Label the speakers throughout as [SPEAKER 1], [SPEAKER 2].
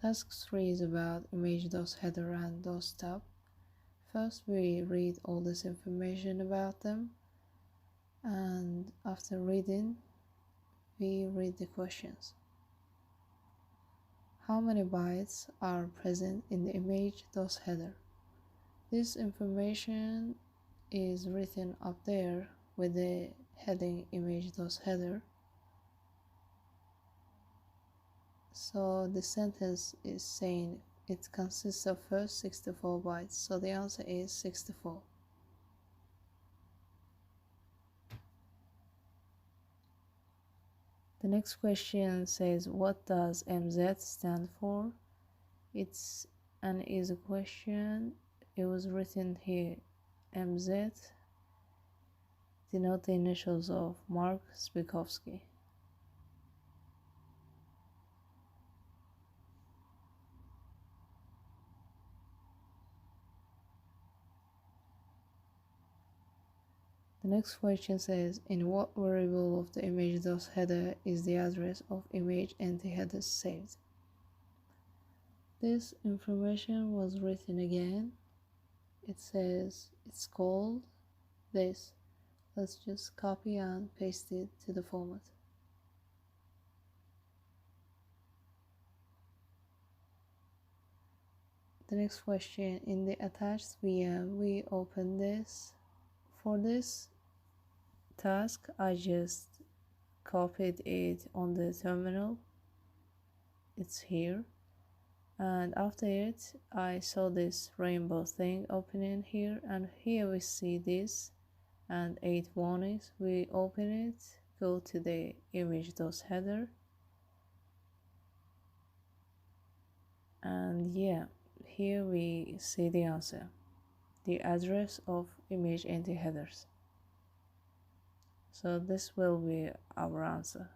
[SPEAKER 1] Task 3 is about image.header and .tab. First we read all this information about them, and after reading we read the questions. How many bytes are present in the image.header? This information is written up there with the heading image.header. So the sentence is saying it consists of first 64 bytes, so the answer is 64. The next question says, what does MZ stand for? It's an easy question. It was written here. MZ denote the initials of Mark Spikovsky. The next question says, in what variable of the image.header is the address of image entity header saved? This information was written again. It says it's called this. Let's just copy and paste it to the format. The next question, in the attached VM, we open this. For this task, I just copied it on the terminal. It's here. And after it, I saw this rainbow thing opening here, and here we see this and 8 warnings. We open it, go to the image.header, and yeah, here we see the answer, the address of image entity headers. So this will be our answer.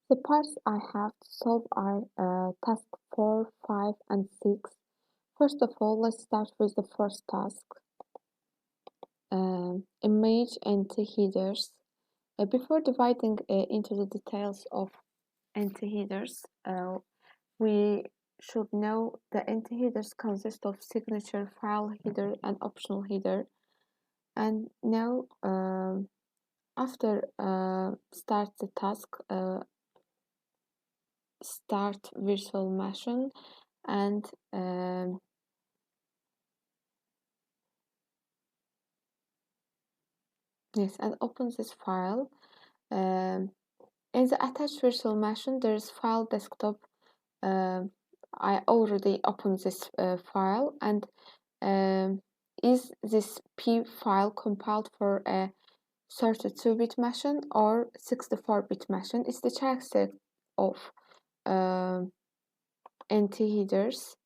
[SPEAKER 2] The parts I have to solve are task 4, 5, and 6. First of all, let's start with the first task. Image entity headers. Before dividing into the details of entity headers, we should know the entity headers consist of signature, file header, and optional header. And now, after start the task, start virtual machine, and open this file. In the attached virtual machine, there is file desktop. I already opened this file, and is this P file compiled for a 32-bit machine or 64-bit machine? It's the check set of entity headers.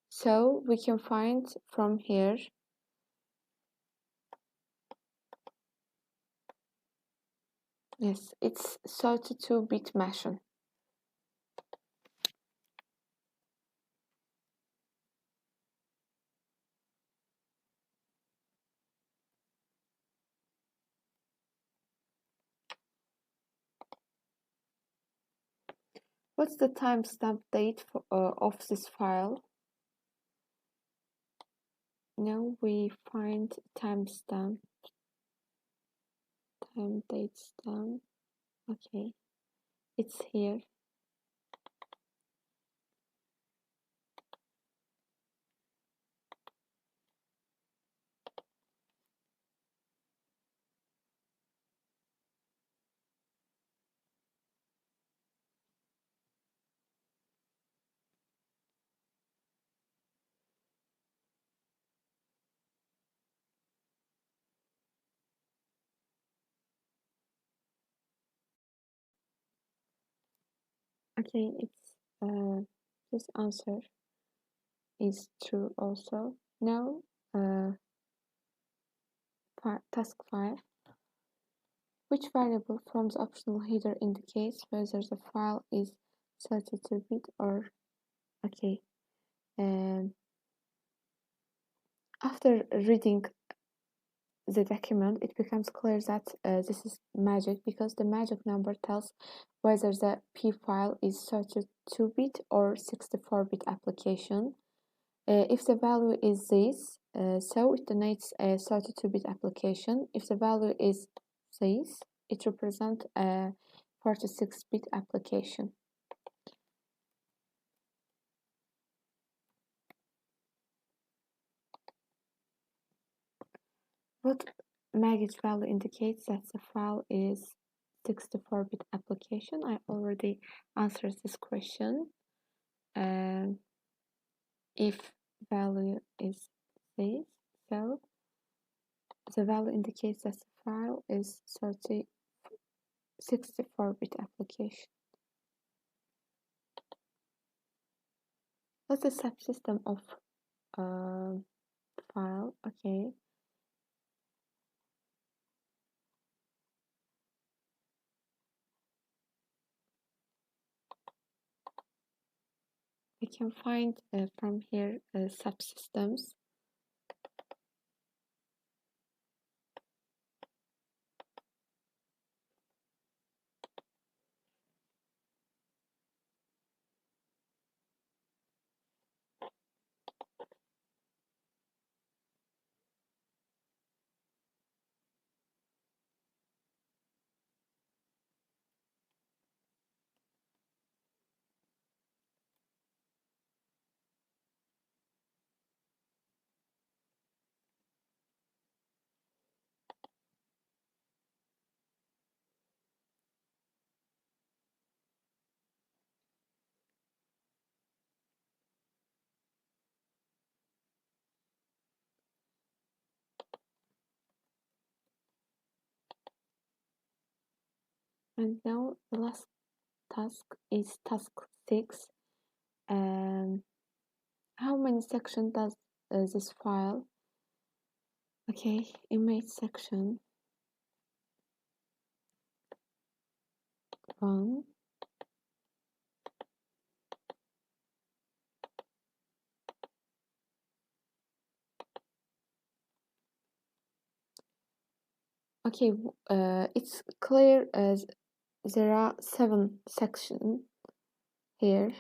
[SPEAKER 2] So we can find from here. Yes, it's 32-bit machine. What's the timestamp date for, of this file? Now we find timestamp, time date stamp. Okay, it's here. Okay, it's this answer is true also. Now, task 5. Which variable from the optional header indicates whether the file is 32-bit or okay? After reading the document, it becomes clear that this is magic, because the magic number tells whether the P file is 32-bit or 64-bit application. If the value is this, so it denotes a 32-bit application. If the value is this, it represents a 46-bit application. What magic value indicates that the file is 64-bit application? I already answered this question. If value is this, so the value indicates that the file is 64-bit application. What's the subsystem of file? Okay. We can find from here subsystems. And now the last task is task 6. How many sections does this file? Okay, image section 1. Okay, it's clear as there are 7 sections here.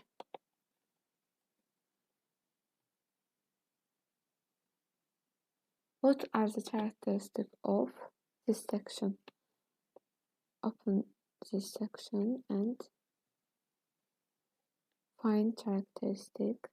[SPEAKER 2] What are the characteristics of this section? Open this section and find characteristic.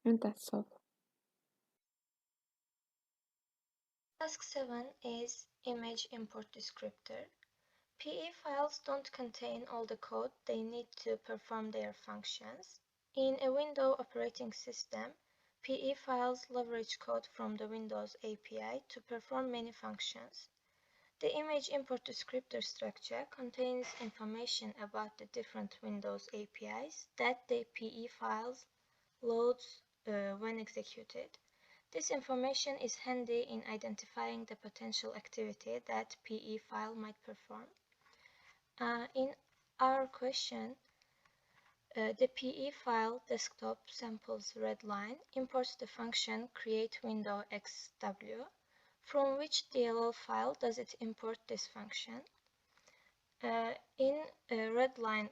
[SPEAKER 2] And that's all.
[SPEAKER 3] Task 7 is Image Import Descriptor. PE files don't contain all the code they need to perform their functions. In a Windows operating system, PE files leverage code from the Windows API to perform many functions. The image import descriptor structure contains information about the different Windows APIs that the PE files loads when executed. This information is handy in identifying the potential activity that PE file might perform. In our question, the PE file desktop samples redline imports the function createWindowXW, from which DLL file does it import this function. In redline,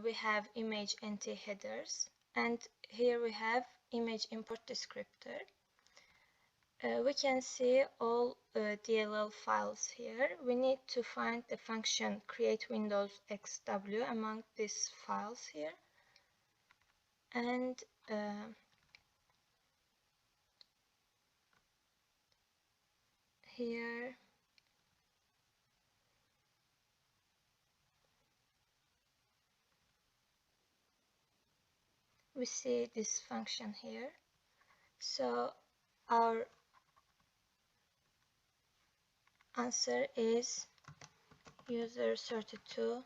[SPEAKER 3] we have image NT headers, and here we have image import descriptor. we can see all DLL files here. We need to find the function create windows xw among these files here, and here we see this function here. So our answer is user32.dll.